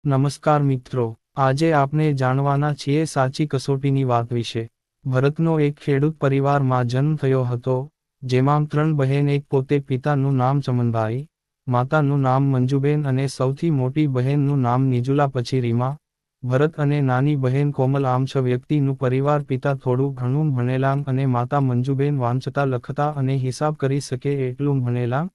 નમસ્કાર મિત્રો, આજે આપણે જાણવાના છીએ સાચી કસોટીની વાત વિશે। ભરતનો એક ખેડૂત પરિવારમાં જન્મ થયો હતો, જેમાં 3 બહેન, એક પોતે। પિતાનું નામ ચમનભાઈ, માતાનું નામ મંજુબેન અને સૌથી મોટી બહેનનું નામ નિજુલા, પછી રીમા, ભરત અને નાની બહેન કોમલ। આમ 6 વ્યક્તિનું પરિવાર। પિતા થોડું ઘણું ભણેલા અને માતા મંજુબેન વાંચતા લખતા અને હિસાબ કરી શકે એટલું ભણેલા।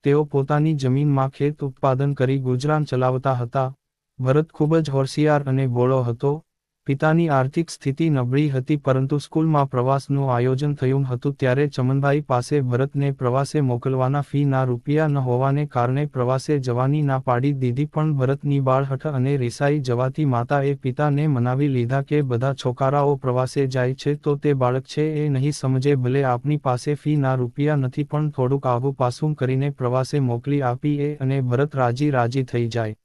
તેઓ પોતાની જમીનમાં ખેત ઉત્પાદન કરી ગુજરાન ચલાવતા હતા। ભરત ખૂબ જ હોશિયાર અને ભોળો હતો। પિતાની આર્થિક સ્થિતિ નબળી હતી, પરંતુ સ્કૂલમાં પ્રવાસનું આયોજન થયું હતું ત્યારે ચમનભાઈ પાસે ભરતને પ્રવાસે મોકલવાના ફીના રૂપિયા ન હોવાને કારણે પ્રવાસે જવાની ના પાડી દીધી। પણ ભરતની બાળહઠ અને રિસાઈ જવાથી માતાએ પિતાને મનાવી લીધા કે બધા છોકરાઓ પ્રવાસે જાય છે તો તે બાળક છે એ નહીં સમજે, ભલે આપની પાસે ફીના રૂપિયા નથી પણ થોડુંક આઘું પાછું કરીને પ્રવાસે મોકલી આપીએ અને ભરત રાજી થઈ જાય।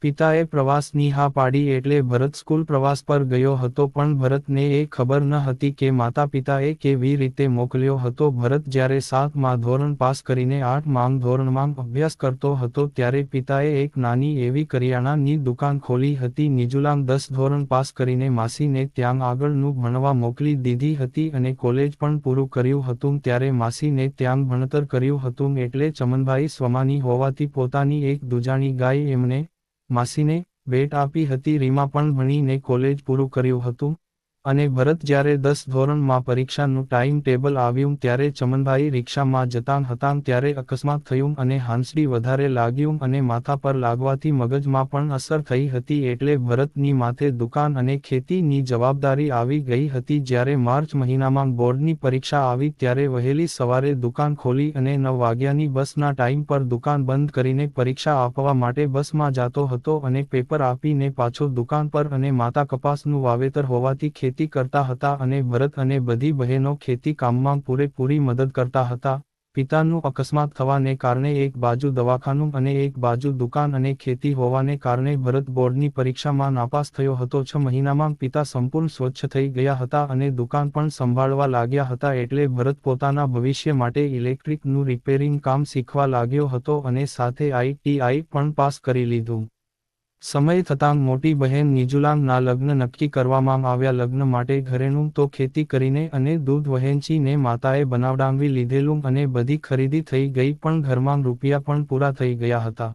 પિતાએ પ્રવાસની હા પાડી એટલે ભરત સ્કૂલ પ્રવાસ પર ગયો હતો, પણ ભરતને એ ખબર ન હતી કે માતા પિતાએ કેવી રીતે મોકલ્યો હતો। ભરત જ્યારે 7મા ધોરણ પાસ કરીને 8મા ધોરણમાં અભ્યાસ કરતો હતો ત્યારે પિતાએ એક નાની એવી કરિયાણાની દુકાન ખોલી હતી। નિજુલા 10 ધોરણ પાસ કરીને માસીને ત્યાં આગળનું ભણવા મોકલી દીધી હતી અને કોલેજ પણ પૂરું કર્યું હતું ત્યારે માસીને ત્યાં ભણતર કર્યું હતું। એટલે ચમનભાઈ સ્વામાની હોવાથી પોતાની એક દુજાણી ગાય એમને માસીને ભેટ આપી હતી। રીમા પણ ભણીને કોલેજ પૂરું કર્યું હતું અને ભરત જ્યારે 10 ધોરણમાં પરીક્ષાનું ટાઈમ ટેબલ આવ્યું ત્યારે ચમનભાઈ રિક્ષામાં જતા હતા ત્યારે અકસ્માત થયું અને હાંસડી વધારે લાગ્યું અને માથા પર લાગવાથી મગજમાં પણ અસર થઈ હતી। એટલે ભરતની માથે દુકાન અને ખેતીની જવાબદારી આવી ગઈ હતી। જ્યારે માર્ચ મહિનામાં બોર્ડની પરીક્ષા આવી ત્યારે વહેલી સવારે દુકાન ખોલી અને 9 વાગ્યાની બસના ટાઈમ પર દુકાન બંધ કરીને પરીક્ષા આપવા માટે બસમાં જતો હતો અને પેપર આપીને પાછો દુકાન પર। અને માતા કપાસનું વાવેતર હોવાથી ખેતી કરતા હતા અને ભરત અને બધી બહેનો ખેતી કામમાં પૂરેપૂરી મદદ કરતા હતા। પિતાનું અકસ્માત થવાને કારણે એક બાજુ દવાખાનું અને એક બાજુ દુકાન અને ખેતી હોવાને કારણે ભરત બોર્ડની પરીક્ષામાં નાપાસ થયો હતો। 6 મહિનામાં પિતા સંપૂર્ણ સ્વચ્છ થઈ ગયા હતા અને દુકાન પણ સંભાળવા લાગ્યા હતા। એટલે ભરત પોતાના ભવિષ્ય માટે ઇલેક્ટ્રિકનું રિપેરિંગ કામ શીખવા લાગ્યો હતો અને સાથે ITI પણ પાસ કરી લીધું। સમય થતાં મોટી બહેન નિજુલાના લગ્ન નક્કી કરવામાં આવ્યા। લગ્ન માટે ઘરેણું તો ખેતી કરીને અને દૂધ વહેંચીને માતાએ બનાવડાવી લીધેલું અને બધી ખરીદી થઈ ગઈ, પણ ઘરમાં રૂપિયા પણ પૂરા થઈ ગયા હતા।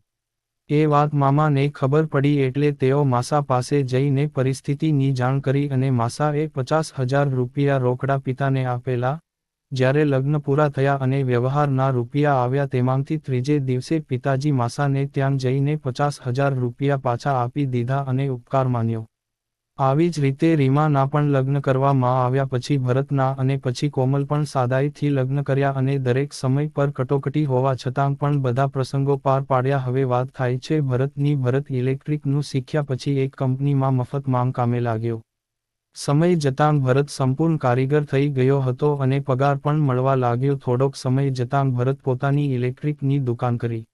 એ વાત મામાને ખબર પડી એટલે તેઓ માસા પાસે જઈને પરિસ્થિતિની જાણ કરી અને માસાએ 50,000 રૂપિયા રોકડા પિતાને આપેલા। જ્યારે લગ્ન પૂરા થયા અને વ્યવહારના રૂપિયા આવ્યા તેમાંથી ત્રીજે દિવસે પિતાજી માસાને ત્યાં જઈને 50,000 રૂપિયા પાછા આપી દીધા અને ઉપકાર માન્યો। આવી જ રીતે રીમાના પણ લગ્ન કરવામાં આવ્યા। પછી ભરતના અને પછી કોમલ પણ સાદાઈથી લગ્ન કર્યા અને દરેક સમય પર કટોકટી હોવા છતાં પણ બધા પ્રસંગો પાર પાડ્યા। હવે વાત થાય છે ભરતની। ભરત ઇલેક્ટ્રિકનું શીખ્યા પછી એક કંપનીમાં મફતમાં કામે લાગ્યો। સમય જતાં ભરત સંપૂર્ણ કારીગર થઈ ગયો હતો અને પગાર પણ મળવા લાગ્યો। થોડોક સમય જતાં ભરત પોતાની ઇલેક્ટ્રિકની દુકાન કરી।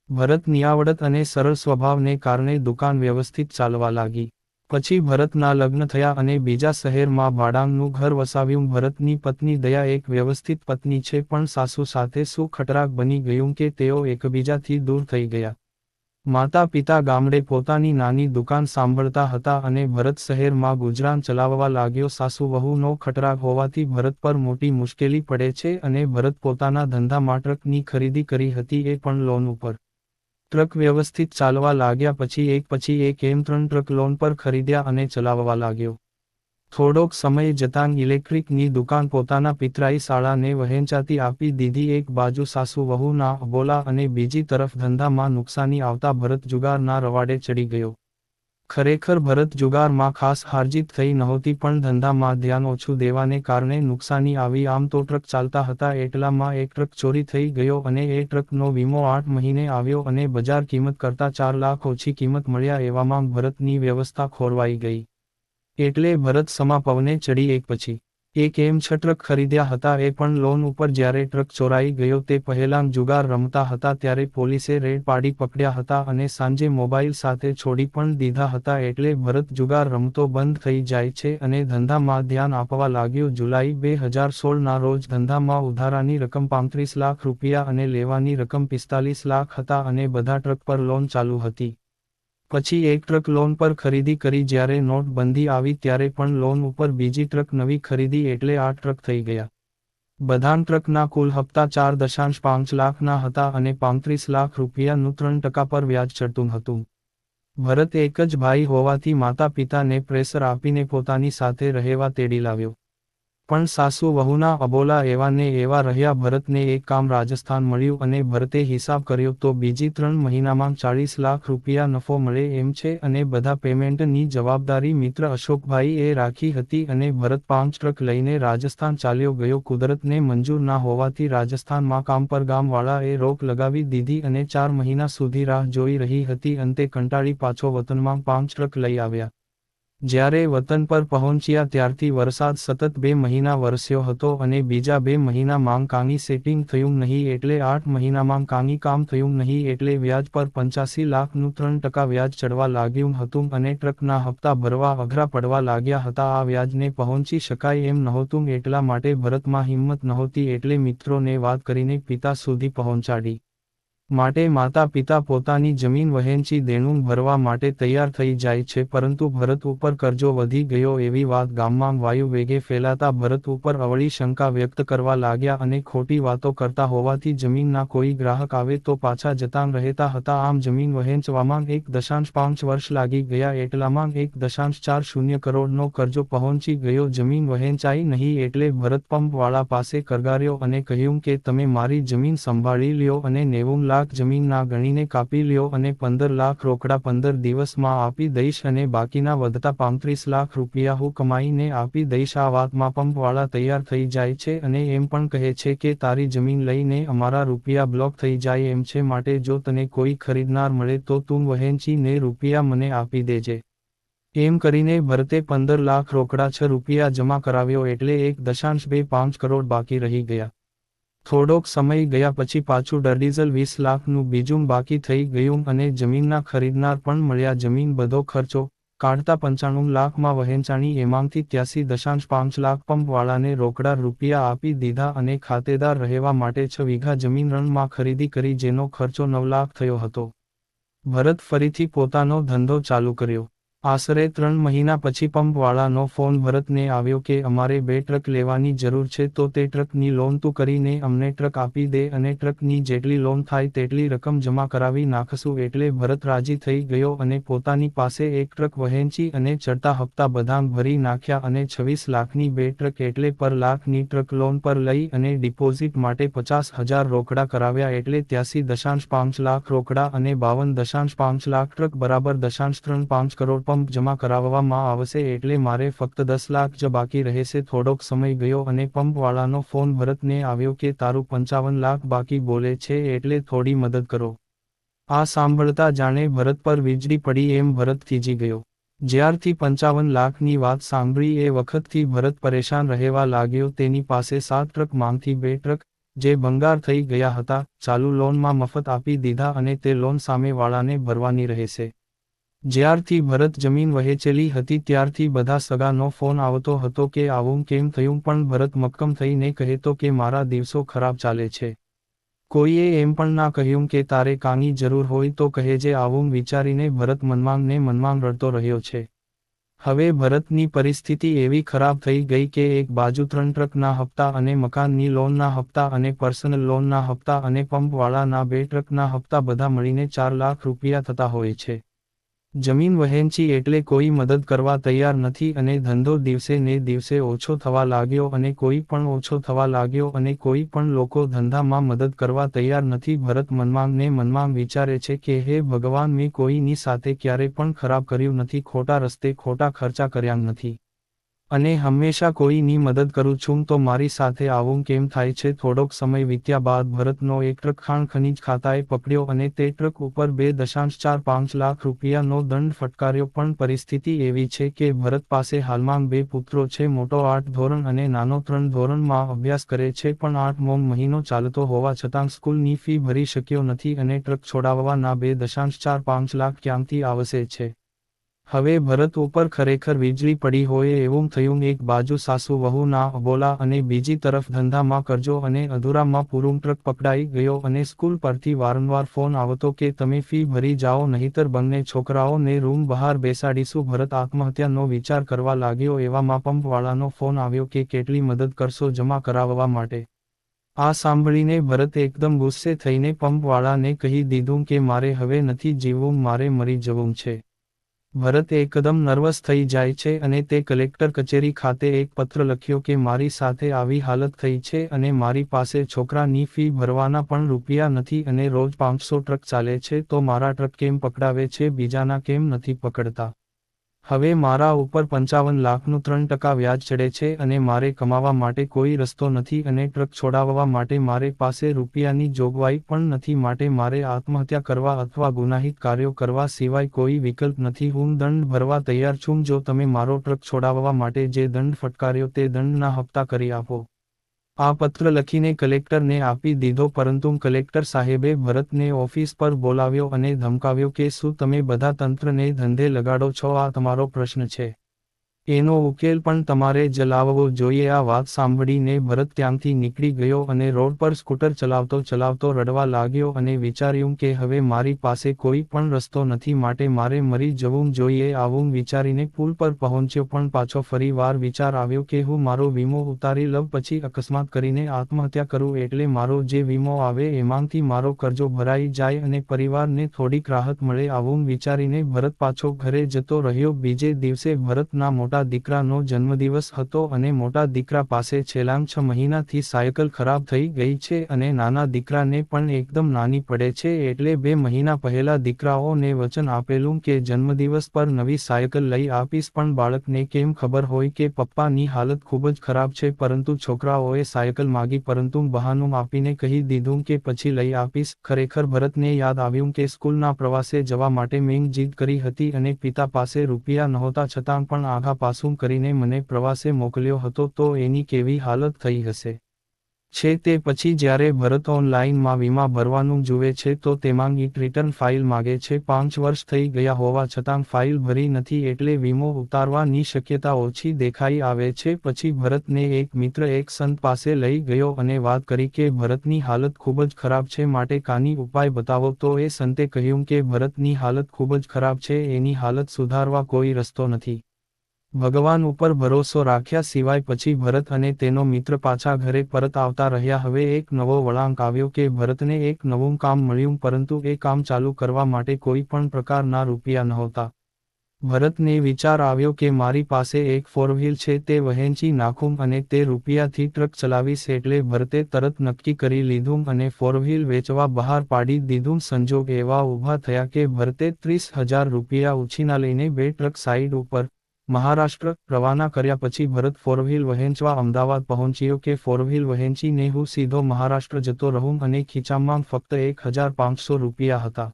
ભરતની આવડત અને સરળ સ્વભાવને કારણે દુકાન વ્યવસ્થિત ચાલવા લાગી। પછી ભરતના લગ્ન થયા અને બીજા શહેરમાં ભાડાનું ઘર વસાવ્યું। ભરતની પત્ની દયા એક વ્યવસ્થિત પત્ની છે, પણ સાસુ સાથે શું ખટરાક બની ગયું કે તેઓ એકબીજાથી દૂર થઈ ગયા। માતા પિતા ગામડે પોતાની નાની દુકાન સાંભળતા હતા અને ભરત શહેરમાં ગુજરાન ચલાવવા લાગ્યો। સાસુ વહુનો ખટરાક હોવાથી ભરત પર મોટી મુશ્કેલી પડે છે અને ભરત પોતાના ધંધામાં ટ્રકની ખરીદી કરી હતી, એ પણ લોન ઉપર। ટ્રક વ્યવસ્થિત ચાલવા લાગ્યા પછી એક એમ 3 ટ્રક લોન પર ખરીદ્યા અને ચલાવવા લાગ્યો। થોડોક સમય જતાં ઇલેક્ટ્રિકની દુકાન પોતાના પિતરાઈ શાળાને વહેંચાતી આપી દીધી। એક બાજુ સાસુ વહુના અબોલા અને બીજી તરફ ધંધામાં નુકસાની આવતા ભરત જુગારના રવાડે ચડી ગયો। ખરેખર ભરત જુગારમાં ખાસ હારજીત થઈ નહોતી, પણ ધંધામાં ધ્યાન ઓછું દેવાને કારણે નુકસાની આવી। આમ તો ટ્રક ચાલતા હતા એટલામાં એક ટ્રક ચોરી થઈ ગયો અને એ ટ્રકનો વીમો 8 મહિને આવ્યો અને બજાર કિંમત કરતાં 4 લાખ ઓછી કિંમત મળ્યા। એવામાં ભરતની વ્યવસ્થા ખોરવાઈ ગઈ। એટલે ભરત સમા પવને ચડી એક પછી એક એમ 6 ટ્રક ખરીદ્યા હતા, એ પણ લોન ઉપર। જ્યારે ટ્રક ચોરાઈ ગયો તે પહેલાં જુગાર રમતા હતા ત્યારે પોલીસે રેડ પાડી પકડ્યા હતા અને સાંજે મોબાઈલ સાથે છોડી પણ દીધા હતા। એટલે ભરત જુગાર રમતો બંધ થઈ જાય છે અને ધંધામાં ધ્યાન આપવા લાગ્યો। જુલાઈ 2016ના રોજ ધંધામાં ઉધારાની રકમ 35 લાખ રૂપિયા અને લેવાની રકમ 45 લાખ હતા અને બધા ટ્રક પર લોન ચાલુ હતી। પછી એક ટ્રક લોન પર ખરીદી કરી. જ્યારે નોટબંધી આવી ત્યારે પણ લોન ઉપર બીજી ટ્રક નવી ખરીદી એટલે 8 ટ્રક થઈ ગયા. બધાં ટ્રકના કુલ હપ્તા 4.5 લાખના હતા અને 35 લાખ રૂપિયાનું 3% પર વ્યાજ ચડતું હતું. ભરત એક જ ભાઈ હોવાથી માતા પિતાને પ્રેશર આપીને પોતાની સાથે રહેવા તેડી લાવ્યો. પણ સાસુ વહુના અબોલા એવા ને એવા રહ્યા. ભરતને એક કામ રાજસ્થાન મળ્યું અને ભરતે હિસાબ કર્યો તો બીજી 3 મહિનામાં 40 લાખ રૂપિયા નફો મળે એમ છે અને બધા પેમેન્ટની જવાબદારી મિત્ર અશોકભાઈ એ રાખી હતી અને ભરત 5 ટ્રક લઈને રાજસ્થાન ચાલ્યો ગયો. કુદરતને મંજૂર ના હોવાથી રાજસ્થાનમાં કામ પર ગામવાળાએ રોક લગાવી દીધી અને 4 મહિના સુધી રાહ જોઈ રહી હતી. અંતે કંટાળી પાછો વતનમાં 5 ટ્રક લઈ આવ્યા. જ્યારે વતન પર પહોંચ્યા ત્યારથી વરસાદ સતત 2 મહિના વરસ્યો હતો અને બીજા 2 મહિનામાં કાંઈ સેટિંગ થયું નહીં એટલે 8 મહિનામાં કાંઈ કામ થયું નહીં એટલે વ્યાજ પર 85 લાખનું 3% વ્યાજ ચડવા લાગ્યું હતું અને ટ્રકના હપ્તા ભરવા અઘરા પડવા લાગ્યા હતા. આ વ્યાજને પહોંચી શકાય એમ નહોતું એટલા માટે ભરતમાં હિંમત નહોતી એટલે મિત્રોને વાત કરીને પિતા સુધી પહોંચાડી. માટે માતા પિતા પોતાની જમીન વહેંચી દેણું ભરવા માટે તૈયાર થઈ જાય છે. પરંતુ ભરત ઉપર કરજો વધી ગયો એવી વાત ગામમાં વાયુ વેગે ફેલાતા ભરત ઉપર અવળી શંકા વ્યક્ત કરવા લાગ્યા અને ખોટી વાતો કરતા હોવાથી જમીનના કોઈ ગ્રાહક આવે તો પાછા જતાં રહેતા હતા. આમ જમીન વહેંચવામાં 1.5 વર્ષ લાગી ગયા. એટલામાં 1.40 કરોડનો કરજો પહોંચી ગયો. જમીન વહેંચાઈ નહીં એટલે ભરત પંપવાળા પાસે કરગાર્યો અને કહ્યું કે તમે મારી જમીન સંભાળી લ્યો અને 90 લાખ જમીનના ગણીને કાપી લ્યો અને 15 લાખ રોકડા 15 દિવસમાં આપી દઈશ અને બાકીના વધતા 35 લાખ રૂપિયા હું કમાઈને આપી દઈશ. આ વાતમાં પંપવાળા તૈયાર થઈ જાય છે અને એમ પણ કહે છે કે તારી જમીન લઈને અમારા રૂપિયા બ્લોક થઈ જાય એમ છે માટે જો તને કોઈ ખરીદનાર મળે તો તું વહેંચીને રૂપિયા મને આપી દેજે. એમ કરીને ભરતે 15 લાખ રોકડા 6 રૂપિયા જમા કરાવ્યો એટલે 1.25 કરોડ બાકી રહી ગયા. થોડોક સમય ગયા પછી પાછું ડીઝલ 20 લાખનું બીજું બાકી થઈ ગયું અને જમીનના ખરીદનાર પણ મળ્યા. જમીન બધો ખર્ચો કાઢતા 95 લાખમાં વહેંચાણી. એમાંથી 83.5 લાખ પંપવાળાને રોકડા રૂપિયા આપી દીધા અને ખાતેદાર રહેવા માટે 6 વીઘા જમીન રણમાં ખરીદી કરી જેનો ખર્ચો 9 લાખ થયો હતો. ભરત ફરીથી પોતાનો ધંધો ચાલુ કર્યો. આશરે 3 મહિના પછી પંપવાળાનો ફોન ભરતને આવ્યો કે અમારે 2 ટ્રક લેવાની જરૂર છે તો તે ટ્રકની લોન તું કરીને અમને ટ્રક આપી દે અને ટ્રકની જેટલી લોન થાય તેટલી રકમ જમા કરાવી નાખશું. એટલે ભરત રાજી થઈ ગયો અને પોતાની પાસે એક ટ્રક વહેંચી અને ચડતા હપ્તા બધાં ભરી નાખ્યા અને 26 લાખની 2 ટ્રક એટલે પર લાખની ટ્રક લોન પર લઈ અને ડિપોઝિટ માટે 50,000 રોકડા કરાવ્યા એટલે 83.5 લાખ રોકડા અને 52.5 લાખ ટ્રક બરાબર 0.35 કરોડ પંપ જમા કરાવવામાં આવશે એટલે મારે ફક્ત 10 લાખ જ બાકી રહેશે. થોડોક સમય ગયો અને પંપવાળાનો ફોન ભરતને આવ્યો કે તારું 55 લાખ બાકી બોલે છે એટલે થોડી મદદ કરો. આ સાંભળતા જાણે ભરત પર વીજળી પડી એમ ભરત થીજી ગયો. જ્યારથી 55 લાખની વાત સાંભળી એ વખતથી ભરત પરેશાન રહેવા લાગ્યો. તેની પાસે 7 ટ્રક માંગથી 2 ટ્રક જે ભંગાર થઈ ગયા હતા ચાલુ લોનમાં મફત આપી દીધા અને તે લોન સામેવાળાને ભરવાની રહેશે. જ્યારથી ભરત જમીન વહેંચેલી હતી ત્યારથી બધા સગાનો ફોન આવતો હતો કે આવું કેમ થયું પણ ભરત મક્કમ થઈને કહેતો કે મારા દિવસો ખરાબ ચાલે છે. કોઈએ એમ પણ ના કહ્યું કે તારે કાંઈ જરૂર હોય તો કહેજે. આવું વિચારીને ભરત મનમાં ને મનમાં રડતો રહ્યો છે. હવે ભરતની પરિસ્થિતિ એવી ખરાબ થઈ ગઈ કે એક બાજુ 3 ટ્રકના હપ્તા અને મકાનની લોનના હપ્તા અને પર્સનલ લોનના હપ્તા અને પંપવાળાના 2 ટ્રકના હપ્તા બધા મળીને 4 લાખ રૂપિયા થતા હોય છે. જમીન વહેંચી એટલે કોઈ મદદ કરવા તૈયાર નથી અને ધંધો દિવસે ને દિવસે ઓછો થવા લાગ્યો અને કોઈ પણ ઓછો થવા લાગ્યો અને કોઈ પણ લોકો ધંધામાં મદદ કરવા તૈયાર નથી. ભરત મનમાં ને મનમાં વિચારે છે કે હે ભગવાન મેં કોઈની સાથે ક્યારે પણ ખરાબ કર્યું નથી, ખોટા રસ્તે ખોટા ખર્ચા કર્યા નથી અને હંમેશા કોઈની મદદ કરું છું તો મારી સાથે આવું કેમ થાય છે. થોડોક સમય વીત્યા બાદ ભરતનો એક ટ્રક ખાણ ખનીજ ખાતાએ પકડ્યો અને તે ટ્રક ઉપર 2.45 લાખ રૂપિયાનો દંડ ફટકાર્યો. પણ પરિસ્થિતિ એવી છે કે ભરત પાસે હાલમાં 2 પુત્રો છે. મોટો 8 ધોરણ અને નાનો 3 ધોરણમાં અભ્યાસ કરે છે પણ 8મો મહિનો ચાલતો હોવા છતાં સ્કૂલની ફી ભરી શક્યો નથી અને ટ્રક છોડાવવાના 2.45 લાખ ક્યાંથી આવશે છે. હવે ભરત ઉપર ખરેખર વીજળી પડી હોય એવું થયું. એક બાજુ સાસુ વહુ ના અબોલા અને બીજી તરફ ધંધામાં કરજો અને અધૂરામાં પૂરું ટ્રક પકડાઈ ગયો અને સ્કૂલ પરથી વારંવાર ફોન આવતો કે તમે ફી ભરી જાઓ નહીતર બંને છોકરાઓને રૂમ બહાર બેસાડીશું. ભરત આત્મહત્યાનો વિચાર કરવા લાગ્યો એવામાં પંપવાળાનો ફોન આવ્યો કે કેટલી મદદ કરશો જમા કરાવવા માટે. આ સાંભળીને ભરત એકદમ ગુસ્સે થઈને પંપવાળાને કહી દીધું કે મારે હવે નથી જીવવું, મારે મરી જવું છે. ભરત એકદમ નર્વસ થઈ જાય છે અને તે કલેક્ટર કચેરી ખાતે એક પત્ર લખ્યો કે મારી સાથે આવી હાલત થઈ છે અને મારી પાસે છોકરાની ફી ભરવાના પણ રૂપિયા નથી અને રોજ 500 ટ્રક ચાલે છે તો મારા ટ્રક કેમ પકડાવે છે, બીજાના કેમ નથી પકડતા. હવે મારા ઉપર 55 લાખનું 3% વ્યાજ ચડે છે અને મારે કમાવા માટે કોઈ રસ્તો નથી અને ટ્રક છોડાવવા માટે મારે પાસે રૂપિયાની જોગવાઈ પણ નથી, માટે મારે આત્મહત્યા કરવા અથવા ગુનાહિત કાર્યો કરવા સિવાય કોઈ વિકલ્પ નથી. હું દંડ ભરવા તૈયાર છું. જો તમે મારો ટ્રક છોડાવવા માટે જે દંડ ફટકાર્યો તે દંડના હપ્તા કરી આપો. આ પત્ર લખીને કલેક્ટરને આપી દીધો, પરંતુ કલેક્ટર સાહેબે ભરતને ઓફિસ પર બોલાવ્યો અને ધમકાવ્યો કે શું તમે બધા તંત્રને ધંધે લગાડો છો, આ તમારો પ્રશ્ન છે, એનો ઉકેલ પણ તમારે જ લાવવો જોઈએ. આ વાત સાંભળીને ભરત ત્યાંથી નીકળી ગયો અને રોડ પર સ્કૂટર ચલાવતો ચલાવતો રડવા લાગ્યો અને વિચાર્યું કે હવે મારી પાસે કોઈ પણ રસ્તો નથી, માટે મારે મરી જવું જોઈએ. આવું વિચારીને પુલ પર પહોંચ્યો પણ પાછો ફરી વાર વિચાર આવ્યો કે હું મારો વીમો ઉતારી લઉં, પછી અકસ્માત કરીને આત્મહત્યા કરું એટલે મારો જે વીમો આવે એમાંથી મારો કરજો ભરાઈ જાય અને પરિવારને થોડીક રાહત મળે. આવું વિચારીને ભરત પાછો ઘરે જતો રહ્યો. બીજે દિવસે ભરતના મોટા દીકરાનો જન્મદિવસ હતો અને મોટા દીકરા પાસે છેલ્લા 6 મહિનાથી સાયકલ ખરાબ થઈ ગઈ છે અને નાના દીકરાને પણ એકદમ નાની પડે છે, એટલે 2 મહિના પહેલા દીકરાઓને વચન આપેલું કે જન્મદિવસ પર નવી સાયકલ લઈ આપીશ, પણ બાળકને કેમ ખબર હોય કે પપ્પાની હાલત ખૂબ જ ખરાબ છે. પરંતુ છોકરાઓએ સાયકલ માગી પરંતુ બહાનું આપીને કહી દીધું કે પછી લઈ આપીશ. ખરેખર ભરતને યાદ આવ્યું કે સ્કૂલના પ્રવાસે જવા માટે મેં જીદ કરી હતી અને પિતા પાસે રૂપિયા નહોતા છતાં પણ આઘા પાછું કરીને મને પ્રવાસે મોકલ્યો હતો, તો એની કેવી હાલત થઈ હશે છે. તે પછી જ્યારે ભરત ઓનલાઈનમાં વીમા ભરવાનું જુએ છે તો તેમાં ઈટ રિટર્ન ફાઇલ માગે છે. 5 વર્ષ થઈ ગયા હોવા છતાં ફાઇલ ભરી નથી એટલે વીમો ઉતારવાની શક્યતા ઓછી દેખાઈ આવે છે. પછી ભરતને એક મિત્ર એક સંત પાસે લઈ ગયો અને વાત કરી કે ભરતની હાલત ખૂબ જ ખરાબ છે, માટે કાની ઉપાય બતાવો. તો એ સંતે કહ્યું કે ભરતની હાલત ખૂબ જ ખરાબ છે, એની હાલત સુધારવા કોઈ રસ્તો નથી, ભગવાન ઉપર ભરોસો રાખ્યા સિવાય. પછી ભરત અને તેનો મિત્ર પાછા ઘરે પરત આવતા રહ્યા. હવે એક નવો વળાંક આવ્યો કે ભરતને એક નવું કામ મળ્યું, પરંતુ એ કામ ચાલુ કરવા માટે કોઈ પણ પ્રકારના રૂપિયા નહોતા. ભરતને વિચાર આવ્યો કે મારી પાસે એક 4 વ્હીલ છે, તે વહેંચી નાખું અને તે રૂપિયાથી ટ્રક ચલાવીશ. એટલે ભરતે તરત નક્કી કરી લીધું અને 4 વ્હીલ વેચવા બહાર પાડી દીધું. સંજોગ એવા ઊભા થયા કે ભરતે 30,000 રૂપિયા ઉછીના લઈને 2 ટ્રક સાઈડ ઉપર મહારાષ્ટ્ર રવાના કર્યા. પછી ભરત 4 વ્હીલ વહેંચવા અમદાવાદ પહોંચ્યો કે 4 વ્હીલ વહેંચીને હું સીધો મહારાષ્ટ્ર જતો રહું અને ખીચામાં ફક્ત 1,500 રૂપિયા હતા.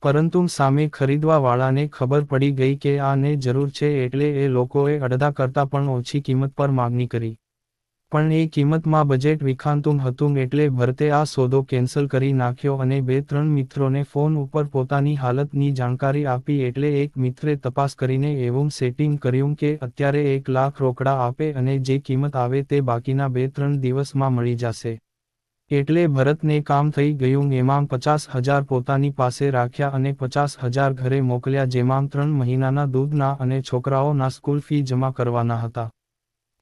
પરંતુ સામે ખરીદવાવાળાને ખબર પડી ગઈ કે આને જરૂર છે એટલે એ લોકોએ અડધા કરતાં પણ ઓછી કિંમત પર માગણી કરી. પણ એ કિંમતમાં બજેટ વિખાતું હતું એટલે ભરતે આ સોદો કેન્સલ કરી નાખ્યો અને 2-3 મિત્રોને ફોન ઉપર પોતાની હાલતની જાણકારી આપી. એટલે એક મિત્રે તપાસ કરીને એવું સેટિંગ કર્યું કે અત્યારે 1 લાખ રોકડા આપે અને જે કિંમત આવે તે બાકીના 2-3 દિવસમાં મળી જશે. એટલે ભરતને કામ થઈ ગયું. એમાં 50,000 પોતાની પાસે રાખ્યા અને 50,000 ઘરે મોકલ્યા, જેમાં 3 મહિનાના દૂધના અને છોકરાઓના સ્કૂલ ફી જમા કરવાના હતા.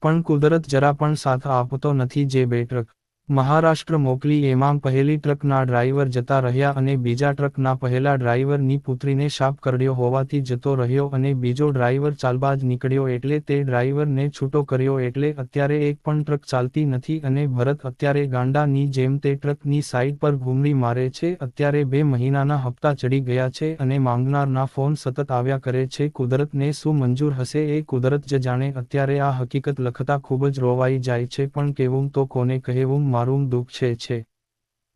પણ કુદરત જરા પણ સાથ આપતો નથી. જે 2 ટ્રક મહારાષ્ટ્ર મોકલી એમાં પહેલી ટ્રકના ડ્રાઈવર જતા રહ્યા અને બીજા ટ્રકના પહેલા ડ્રાઈવરની પુત્રીને શાપ કરડ્યો હોવાથી જતો રહ્યો અને બીજો ડ્રાઈવર ચાલબાજ નીકળ્યો એટલે તે ડ્રાઈવરને છૂટો કર્યો. એટલે અત્યારે એક પણ ટ્રક ચાલતી નથી અને ભરત અત્યારે ગાંડાની જેમ તે ટ્રકની સાઈડ પર ઘૂમરી મારે છે. અત્યારે 2 મહિનાના હપ્તા ચડી ગયા છે અને માંગનારના ફોન સતત આવ્યા કરે છે. કુદરતને શું મંજૂર હશે એ કુદરત જ જાણે. અત્યારે આ હકીકત લખતા ખૂબ જ રોવાઈ જાય છે, પણ કેવું તો કોને કહેવું, મારું દુઃખ છે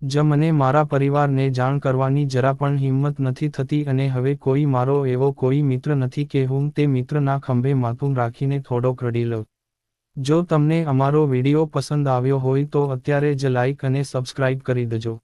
જ મને મારા પરિવારને જાણ કરવાની જરા પણ હિંમત નથી થતી અને હવે કોઈ મારો એવો કોઈ મિત્ર નથી કે હું તે મિત્રના ખંભે માથું રાખીને થોડોક રડી લઉં. જો તમને અમારો વિડિયો પસંદ આવ્યો હોય તો અત્યારે જ લાઈક અને સબસ્ક્રાઇબ કરી દેજો.